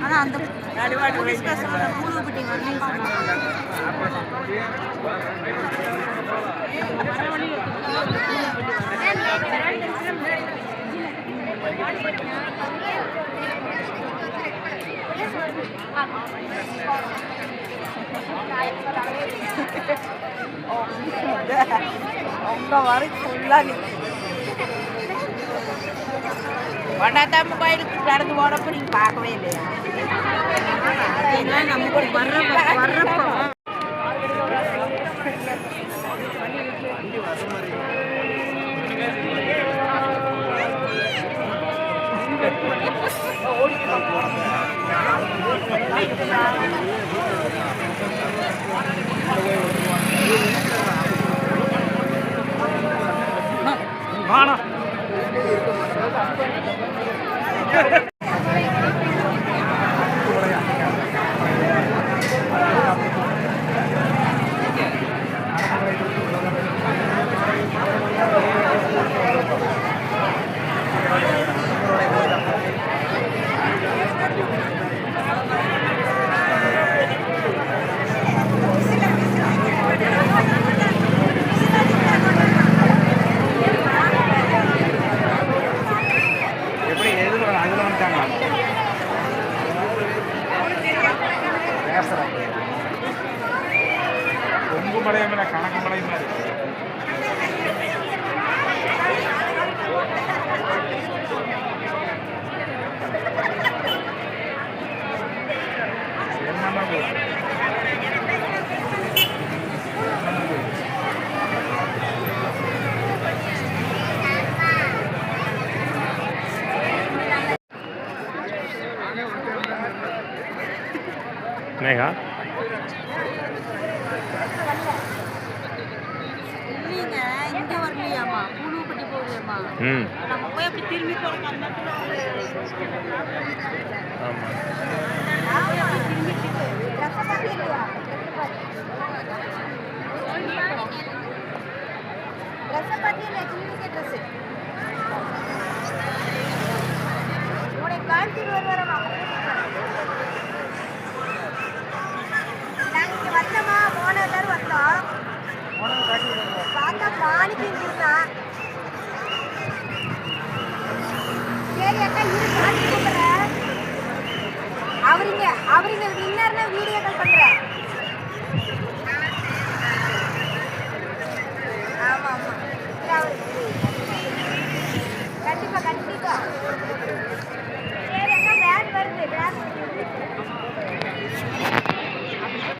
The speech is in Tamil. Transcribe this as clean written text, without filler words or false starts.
ஆனா அந்த போலீஸ் காசுல பூலுப்பட்டி வரலன்னு சொன்னாங்க. அவங்க வரைக்கும் ஃபுல்லாக வண்டாத்தாம கோயிலுக்கு நடந்து போனப்போ நீங்கள் பார்க்கவே இல்லையா? நமக்கு வர்றப்போ வாணா கொங்கு மலையை மேலே கணக்கு மலை மாதிரி மேகா இல்லைங்க, இங்கே வரலையாமா, பூலுப்பட்டி போகலையாமா. நம்ம போய் அப்படி திரும்பி போகிறோம். பார்த்தா மாணிக்கு